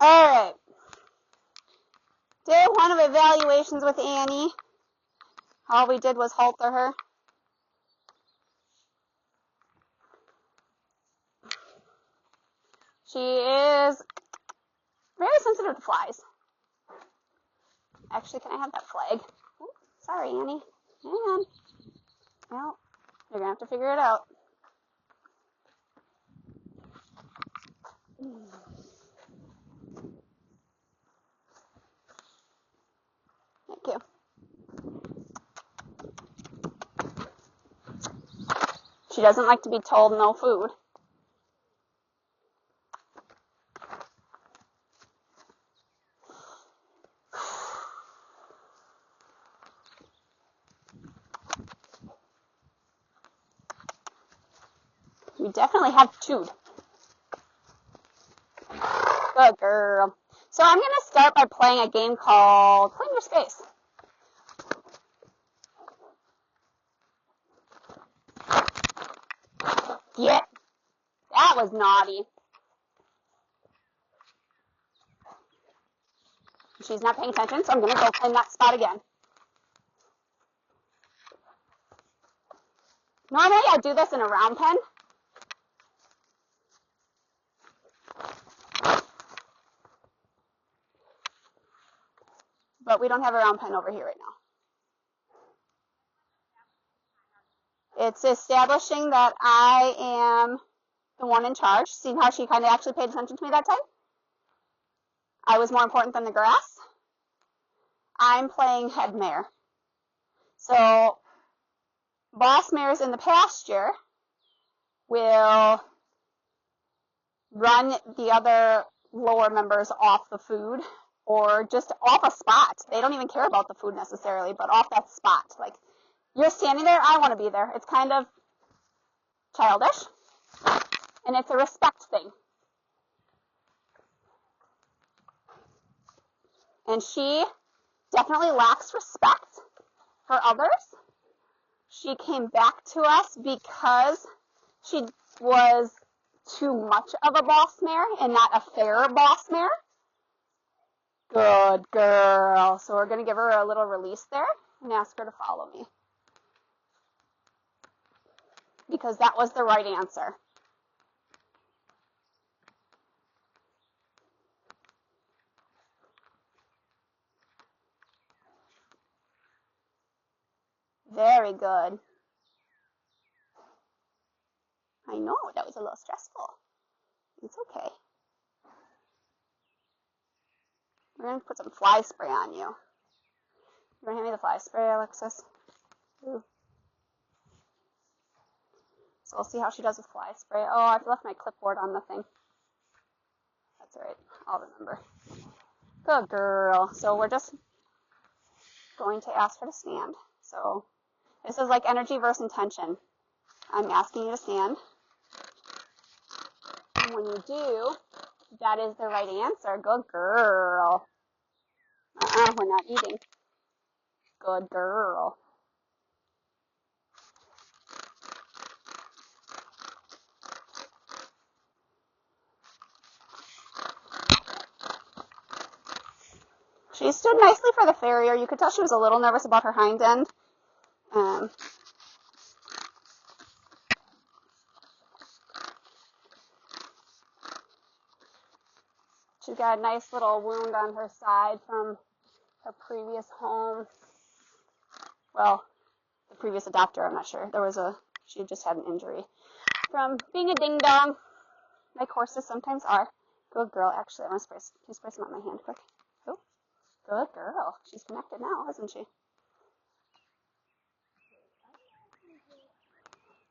All right. Day 1 of evaluations with Annie. All we did was halter her. She is very sensitive to flies. Actually, can I have that flag? Oh, sorry, Annie. Hang on. Well, you're going to have to figure it out. Thank you. She doesn't like to be told no food. You definitely have chewed. Good girl. So I'm going to start by playing a game called Claim Your Space. Yeah, that was naughty. She's not paying attention, so I'm going to go claim that spot again. Normally I do this in a round pen. But we don't have a round pen over here right now. It's establishing that I am the one in charge. See how she kind of actually paid attention to me that time? I was more important than the grass. I'm playing head mare. So boss mares in the pasture will run the other lower members off the food or just off a spot. They don't even care about the food necessarily, but off that spot. Like, you're standing there, I want to be there. It's kind of childish, and it's a respect thing. And she definitely lacks respect for others. She came back to us because she was too much of a boss mare and not a fair boss mare. Good girl. So we're going to give her a little release there and ask her to follow me. Because that was the right answer. Very good. I know, that was a little stressful. It's okay. We're going to put some fly spray on you. You want to hand me the fly spray, Alexis? Ooh. So we'll see how she does with fly spray. Oh, I've left my clipboard on the thing. That's all right. I'll remember. Good girl. So we're just going to ask her to stand. So this is like energy versus intention. I'm asking you to stand. And when you do, that is the right answer. Good girl. We're not eating. Good girl. She stood nicely for the farrier. You could tell she was a little nervous about her hind end. She's got a nice little wound on her side from her previous home. Well, the previous adopter, I'm not sure. She just had an injury from being a ding-dong, like horses sometimes are. Good girl. Actually, I want to spray some on my hand quick. Oh, good girl. She's connected now, isn't she?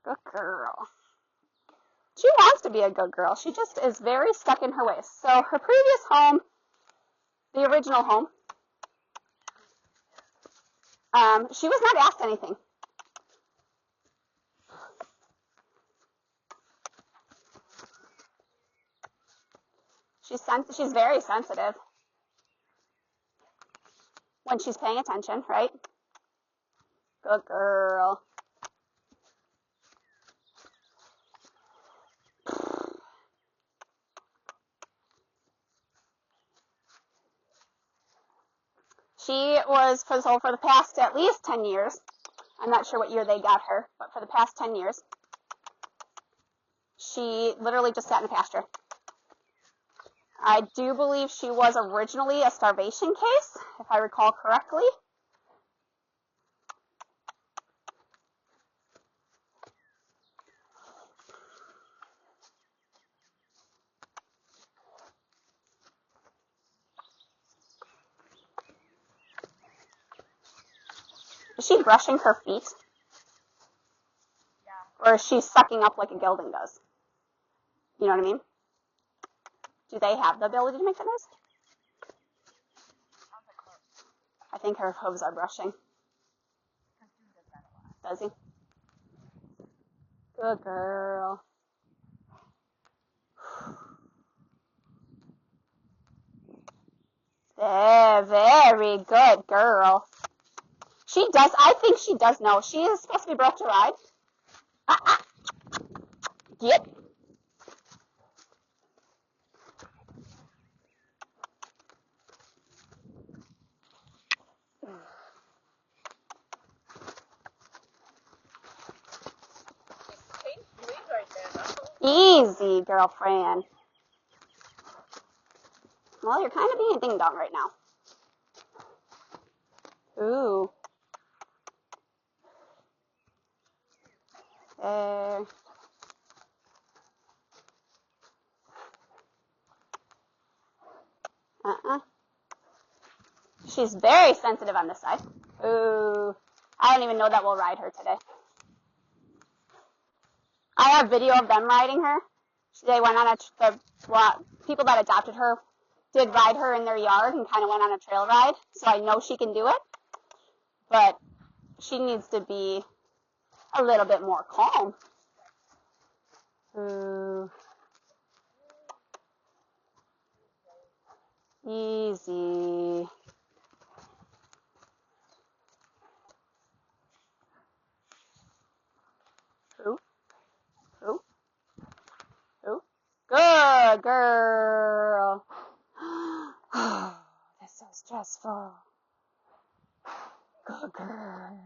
Good girl. She wants to be a good girl. She just is very stuck in her ways. So her previous home, the original home, she was not asked anything. She's very sensitive when she's paying attention, right? Good girl. She was for the past at least 10 years. I'm not sure what year they got her, but for the past 10 years, she literally just sat in a pasture. I do believe she was originally a starvation case, if I recall correctly. Is she brushing her feet? Yeah. Or is she sucking up like a gelding does? You know what I mean? Do they have the ability to make that noise? I think her hooves are brushing. Does he? Good girl. Very good girl. She does, I think she does know. She is supposed to be brought to ride. Yep. Easy, girlfriend. Well, you're kind of being a ding-dong right now. Ooh. There. She's very sensitive on this side. Ooh. I don't even know that we'll ride her today. I have video of them riding her. They went on people that adopted her did ride her in their yard and kind of went on a trail ride. So I know she can do it. But she needs to be a little bit more calm. Ooh. Easy. Ooh. Ooh. Ooh. Good girl. That's so stressful. Good girl.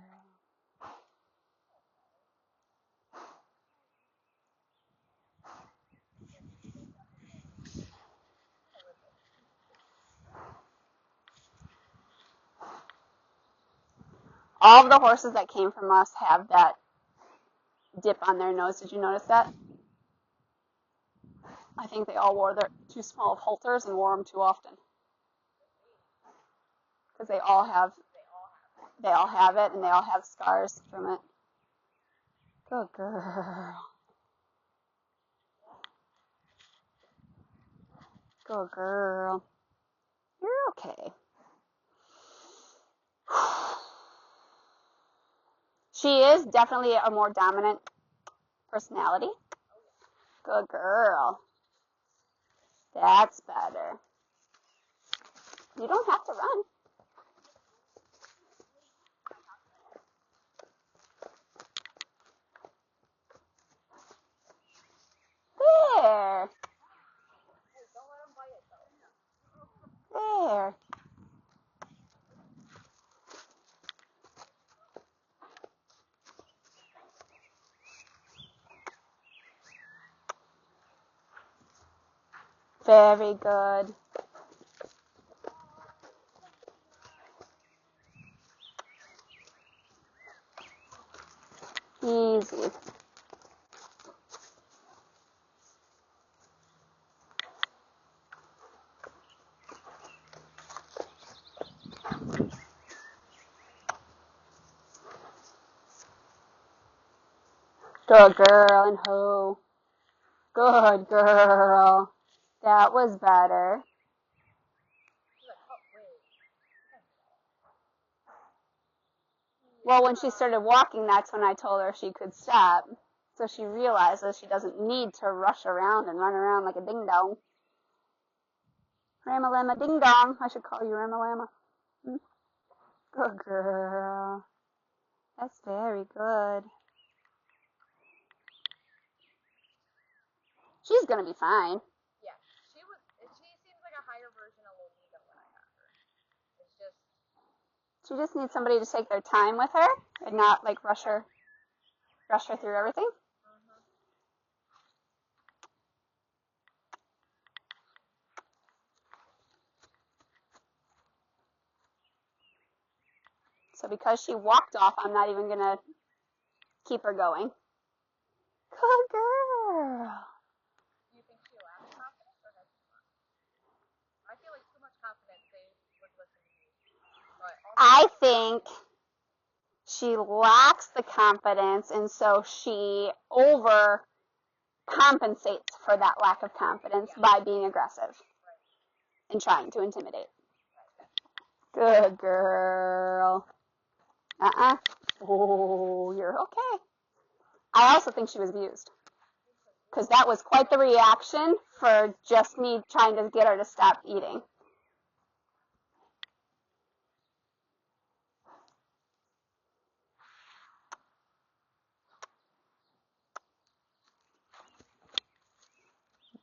All of the horses that came from us have that dip on their nose. Did you notice that? I think they all wore their too small of halters and wore them too often. Because they all have it and they all have scars from it. Good girl. Good girl. You're okay. She is definitely a more dominant personality. Good girl. That's better. You don't have to run. There. There. Very good. Easy. Good girl and ho. Good girl. That was better. Well, when she started walking, that's when I told her she could stop. So she realizes she doesn't need to rush around and run around like a ding-dong. Ramalama ding-dong. I should call you Ramalama. Good girl. That's very good. She's going to be fine. Yeah, she seems like a higher version of Lolita when I got her. It's just She just needs somebody to take their time with her and not like rush her through everything. So because she walked off, I'm not even going to keep her going. Good girl. Do you think she lacks confidence or has too much? I feel like too much confidence they would listen to me. But I think she lacks the confidence, and so she overcompensates for that lack of confidence by being aggressive and trying to intimidate. Good girl. Oh, you're okay. I also think she was abused, because that was quite the reaction for just me trying to get her to stop eating.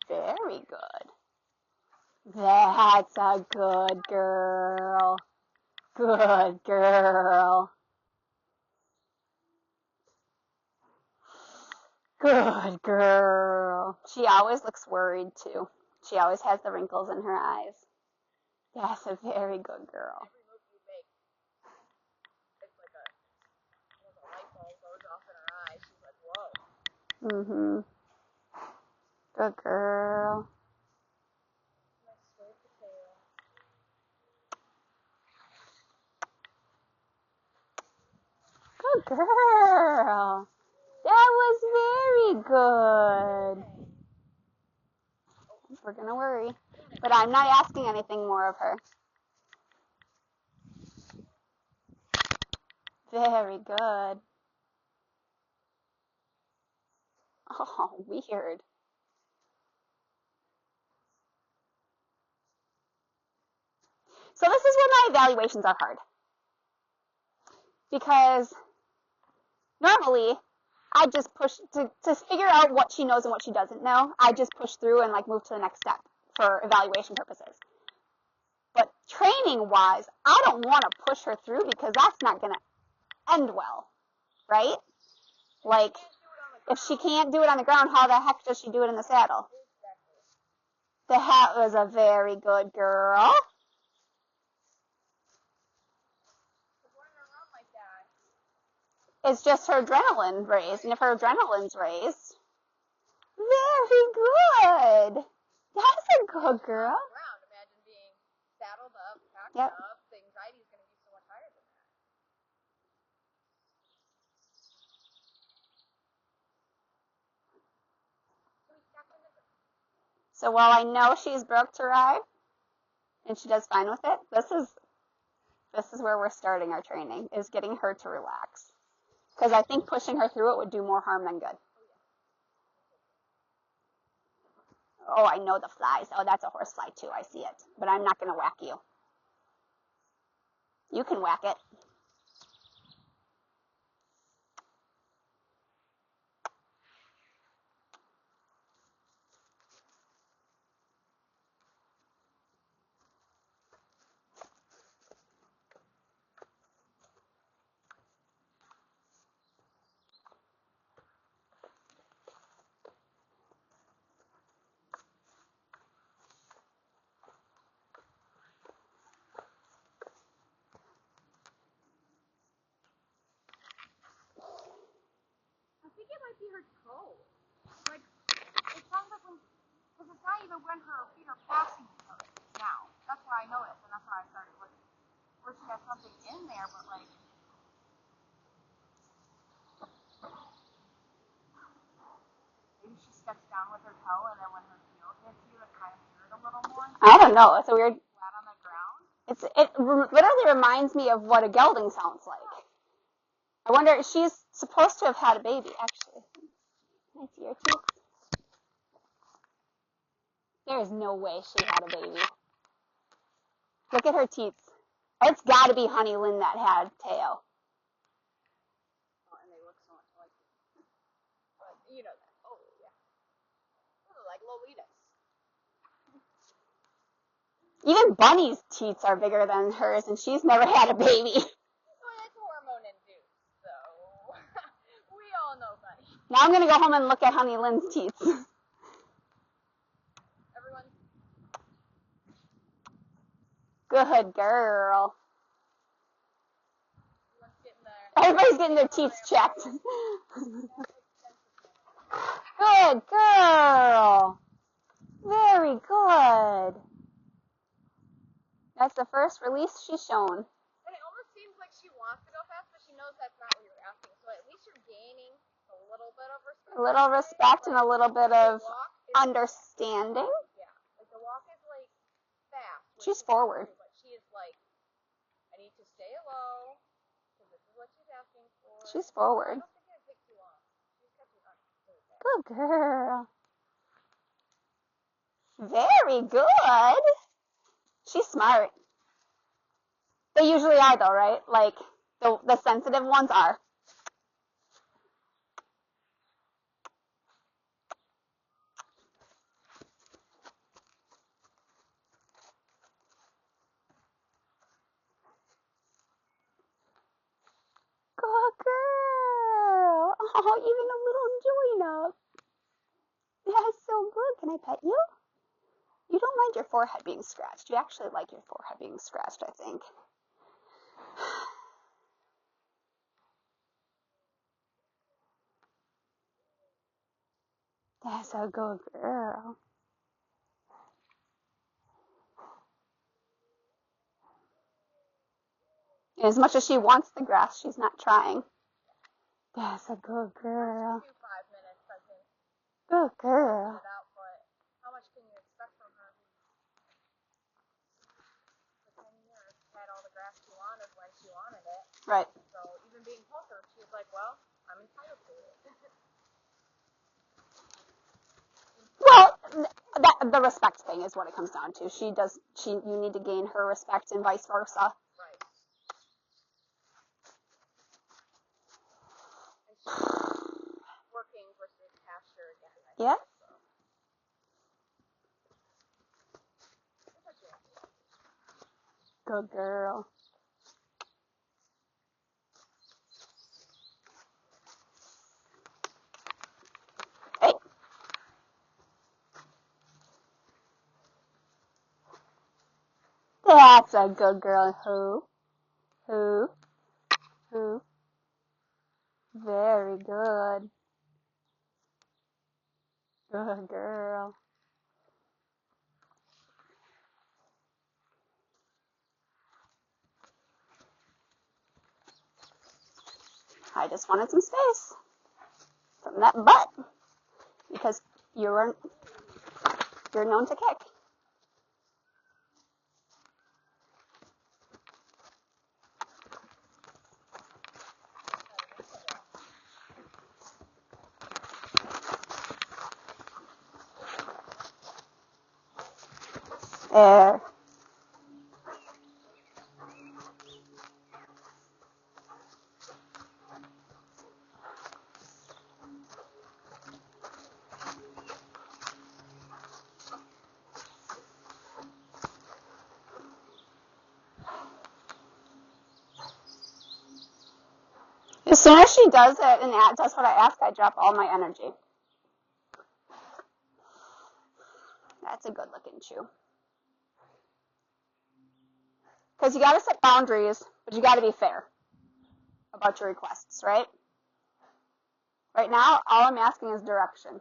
Very good. That's a good girl. Good girl. Good girl. She always looks worried too. She always has the wrinkles in her eyes. That's a very good girl. every move you make, it's like when the light bulb goes off in her eye, she's like, whoa. Good girl. Nice sweet potato. Good girl. That was very good. We're going to worry. But I'm not asking anything more of her. Very good. Oh, weird. So this is where my evaluations are hard. Because normally, I just push to figure out what she knows and what she doesn't know. I just push through and like move to the next step for evaluation purposes. But training wise, I don't want to push her through because that's not going to end well, right? Like, if she can't do it on the ground, how the heck does she do it in the saddle? That was a very good girl. It's just her adrenaline raised, and if her adrenaline's raised, very good. That's a good girl. Imagine being saddled up, packed up. The anxiety is going to be so much higher than that. So while I know she's broke to ride, and she does fine with it, this is where we're starting our training, is getting her to relax. Because I think pushing her through it would do more harm than good. Oh, I know the flies. Oh, that's a horse fly too. I see it. But I'm not going to whack you. You can whack it. I think it might be her toe. Like, it sounds like because it's not even when her feet are passing each other now. That's what I noticed, and that's why I started looking. Where she has something in there, but like, maybe she steps down with her toe, and then when her heel hits you, it kind of hurt a little more. I don't know. It's a weird. Flat on the ground. It literally reminds me of what a gelding sounds like. I wonder, she's supposed to have had a baby, actually. Can I see her teeth? There is no way she had a baby. Look at her teeth. It's got to be Honey Lynn that had tail. Oh, and they look so much like you. But you know that. Oh, yeah. They look like Lolitas. Even Bunny's teats are bigger than hers, and she's never had a baby. Well, that's hormone induced, so we all know Bunny. Now I'm gonna go home and look at Honey Lynn's teats. Everyone. Good girl. Everyone's getting Everybody's getting their teats checked. Good girl. Very good. That's the first release she's shown. And it almost seems like she wants to go fast, but she knows that's not what you're asking. So at least you're gaining a little bit of respect. A little respect and a little bit of understanding. Yeah, like the walk is like fast. She's forward. But she is like, I need to stay low because this is what she's asking for. She's forward. I don't think it'd take too long. She's catching on really fast. Good girl. Very good. She's smart. They usually are though, right? Like the sensitive ones are. Good girl. Oh, even a little join up. That's so good. Can I pet you? You don't mind your forehead being scratched. You actually like your forehead being scratched, I think. That's a good girl. As much as she wants the grass, she's not trying. That's a good girl. 5 minutes, I think. Good girl. How much can you expect from her? For 10 years, had all the grass she wanted when she wanted it. Right. So even being told her, she was like, well, I'm entitled to it. Well, the respect thing is what it comes down to. You need to gain her respect and vice versa. Right. And she's working versus pasture again. Yeah. Good girl. Hey. That's a good girl. Who? Very good. Good girl. I just wanted some space from that butt because you're known to kick. There. As soon as she does it and does what I ask, I drop all my energy. That's a good looking chew. Because you got to set boundaries, but you got to be fair about your requests, right? Right now, all I'm asking is direction.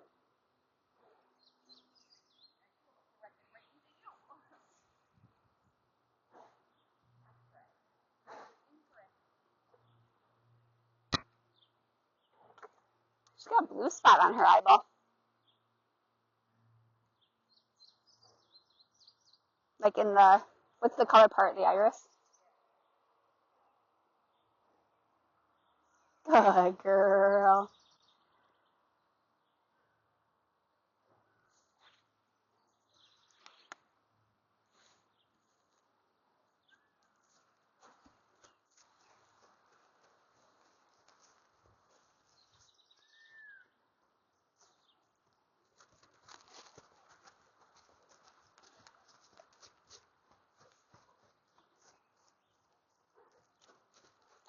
She's got a blue spot on her eyeball. Like in what's the color part of the iris? Good girl.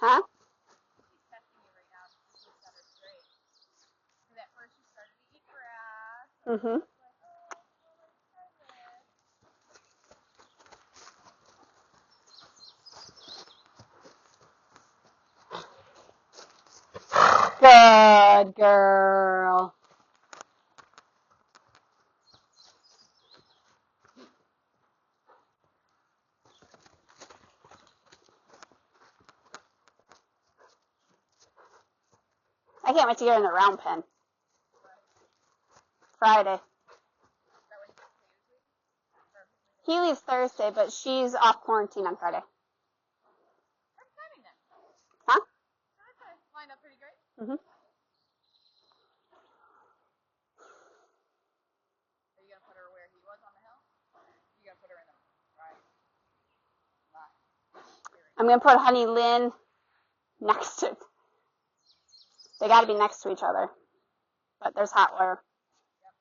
Huh? She's testing you right now to see if you got her straight. Because at first she started to eat grass. Mm-hmm. Like, Good girl. I can't wait to get her in the round pen. Friday. He leaves Thursday, but she's off quarantine on Friday. Perfect timing then. Huh? So that's lined up pretty great. Mm-hmm. Are you gonna put her where he was on the hill? You gonna put her in the right? I'm going to put Honey Lynn next to... They got to be next to each other. But there's hot water. Yep.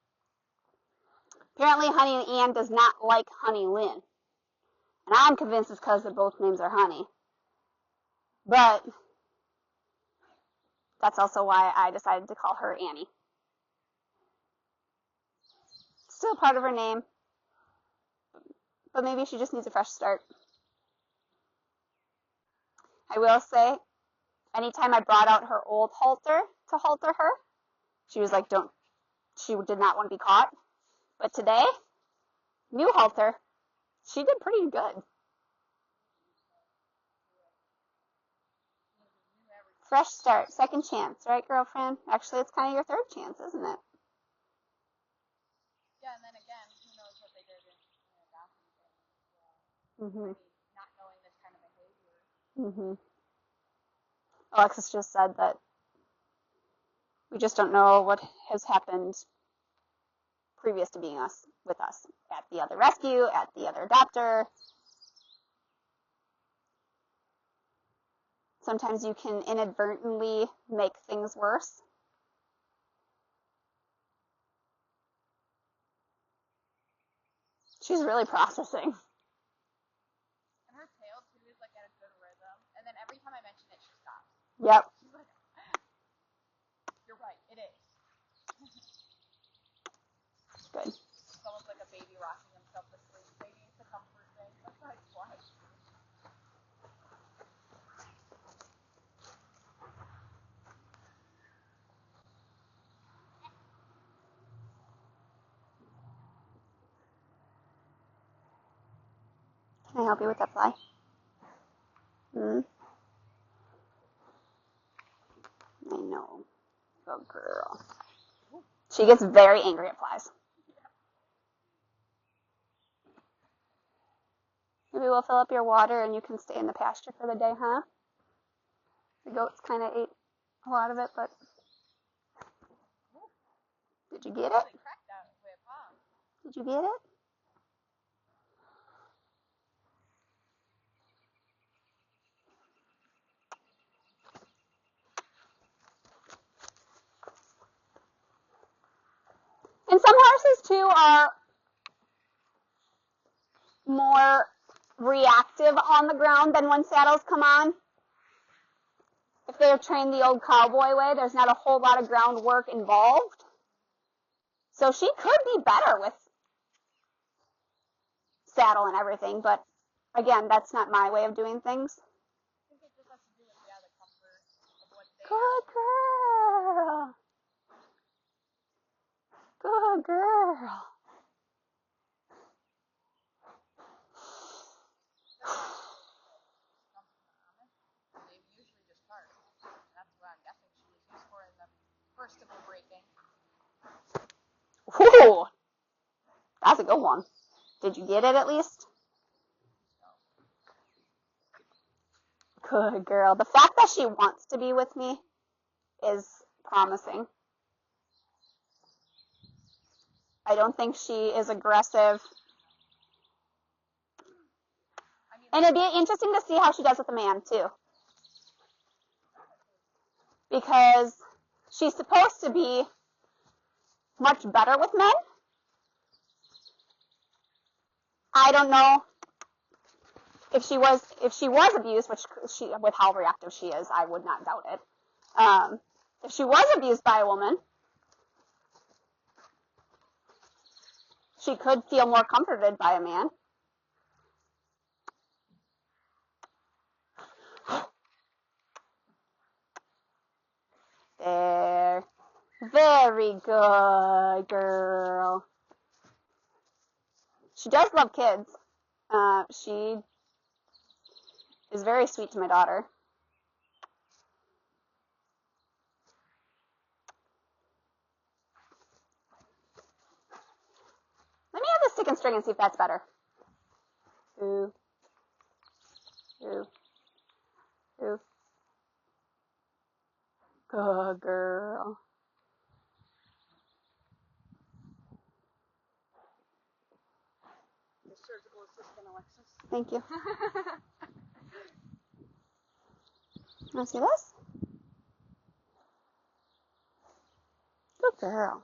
Apparently Honey Ann does not like Honey Lynn. And I'm convinced it's because both names are Honey. But that's also why I decided to call her Annie. Still part of her name. But maybe she just needs a fresh start. I will say, anytime I brought out her old halter to halter her, she was like, she did not want to be caught. But today, new halter, she did pretty good. Fresh start, second chance, right, girlfriend? Actually, it's kind of your third chance, isn't it? Yeah, and then again, who knows what they did in adoption thing as well. Mm-hmm. I mean, not knowing this kind of behavior. Mm-hmm. Alexis just said that we just don't know what has happened previous to being with us at the other rescue, at the other adopter. Sometimes you can inadvertently make things worse. She's really processing. And her tail too is like at a good rhythm. And then every time I mention it, she stops. Yep. She's like, "You're right, it is." Good. It's almost like a baby rocking himself to sleep. Maybe it's a comfort thing. That's how it's like. Can I help you with that fly? I know. Good girl. She gets very angry at flies. Maybe we'll fill up your water and you can stay in the pasture for the day, huh? The goats kind of ate a lot of it, but did you get it? Really cracked that whip, huh? Did you get it? And some horses too are more reactive on the ground than when saddles come on. If they're trained the old cowboy way, there's not a whole lot of groundwork involved. So she could be better with saddle and everything, but again, that's not my way of doing things. I think it just has to do with the comfort of what they Good girl. Good girl. They usually just bark. That's what I'm guessing she was used for in the first of the breaking. Whew. That's a good one. Did you get it at least? Good girl. The fact that she wants to be with me is promising. I don't think she is aggressive. And it'd be interesting to see how she does with a man, too. Because she's supposed to be much better with men. I don't know if she was abused, which with how reactive she is, I would not doubt it. If she was abused by a woman, she could feel more comforted by a man. There. Very good, girl. She does love kids. She is very sweet to my daughter. Let me have the stick and string and see if that's better. Ooh. Ooh. Ooh. Good girl. The surgical assistant, Alexis. Thank you. Want to see this? Good girl.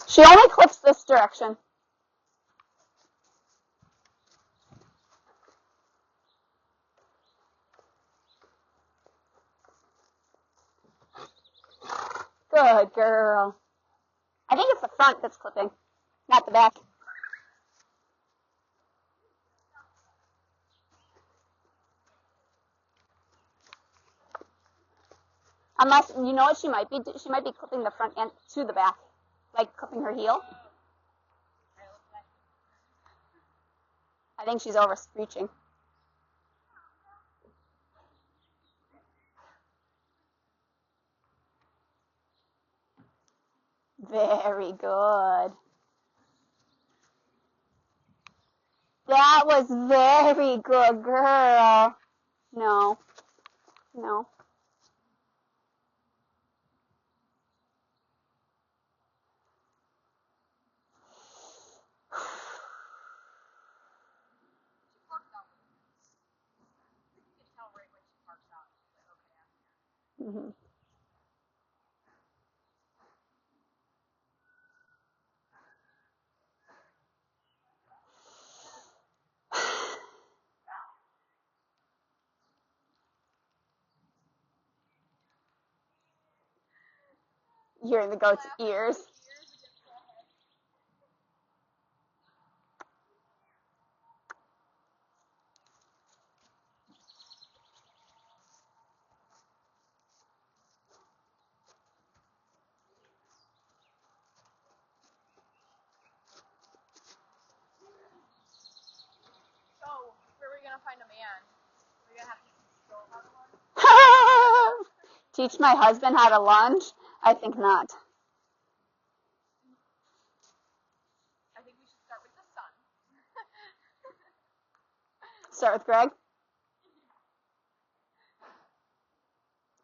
She only clips this direction. Good girl. I think it's the front that's clipping, not the back. Unless, you know what she might be? She might be clipping the front end to the back, like clipping her heel. I think she's overreaching. Very good. That was very good, girl. No. No. Mm-hmm. You're in the goat's ears. So, where are we gonna find a man? We're gonna have to go how to lunch? Teach my husband how to lunge? I think not. I think we should start with the sun. Start with Greg.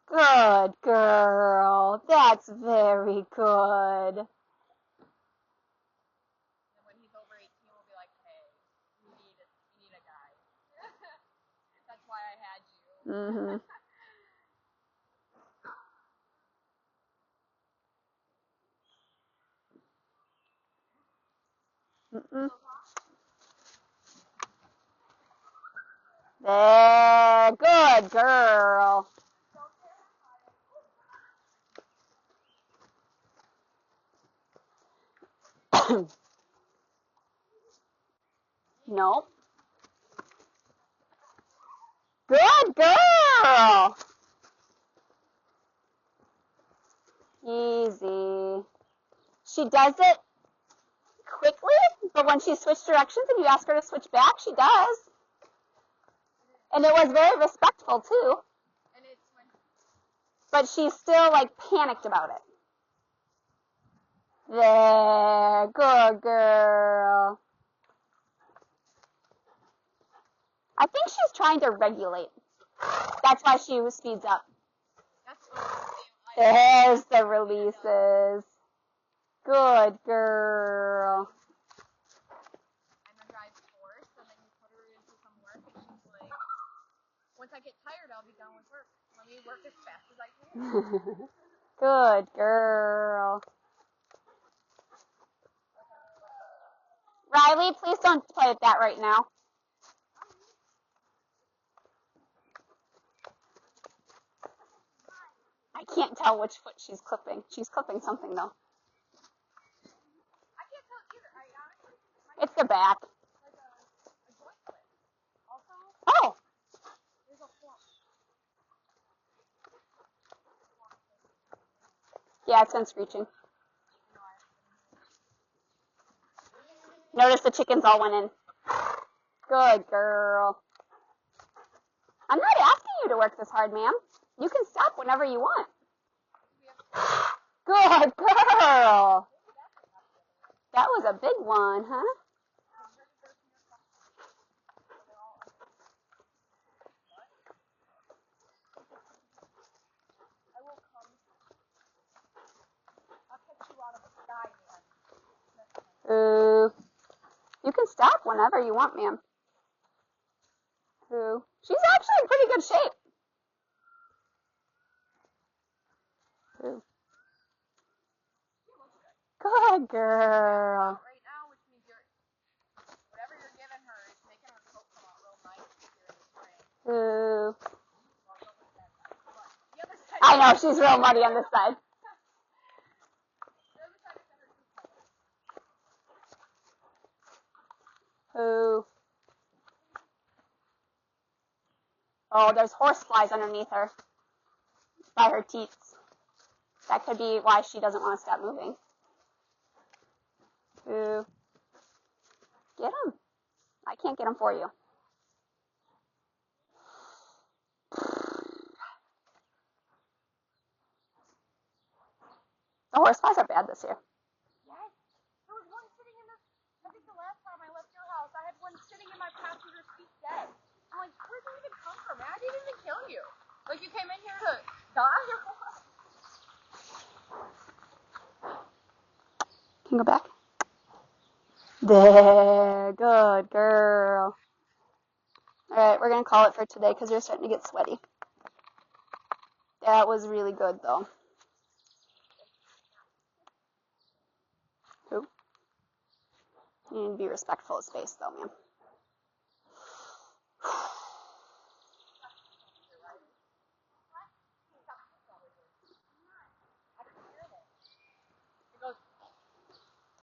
Good girl. That's very good. And when he's over 18, we'll be like, hey, you need a guy. That's why I had you. Mm-hmm. Mm-mm. There, good girl. Nope. Good girl. Easy. She does it quickly, but when she switched directions and you ask her to switch back, she does. And it was very respectful too. And it's when But she's still like panicked about it. There, good girl. I think she's trying to regulate. That's why she speeds up. That's what There's the releases. Good girl. I'm a drive force, and then you put her into some work, and she's like, once I get tired, I'll be done with work. Let me work as fast as I can. Good girl. Riley, please don't play with that right now. I can't tell which foot she's clipping. She's clipping something, though. I can't tell either. I honestly, It's the back. like a joint clip. Also, Oh, there's a form. yeah, it's been screeching. Notice the chickens all went in. Good girl. I'm not asking you to work this hard, ma'am. You can stop whenever you want. Good girl. That was a big one, huh? I will come. I'll catch you out of the sky, man. Ooh. You can stop whenever you want, ma'am. Ooh. She's actually in pretty good shape. Ooh. Good girl. Right now, which means whatever you're giving her is making her coat come out real nice here in the spring. Ooh. Well, don't look at that side. But the other side. I know, she's real muddy on this side. The other side is better too. Ooh. Oh, there's horseflies underneath her. By her teats. That could be why she doesn't want to stop moving. Ooh. Get them. I can't get them for you. The horseflies are bad this year. Yes. There was one sitting in the. I think the last time I left your house, I had one sitting in my passenger seat dead. I'm like, where'd you even come from, man? I didn't even kill you. Like, you came in here to die or what? Can you go back? There. Good girl. Alright, we're going to call it for today because you're starting to get sweaty. That was really good, though. Who? You need to be respectful of space, though, ma'am.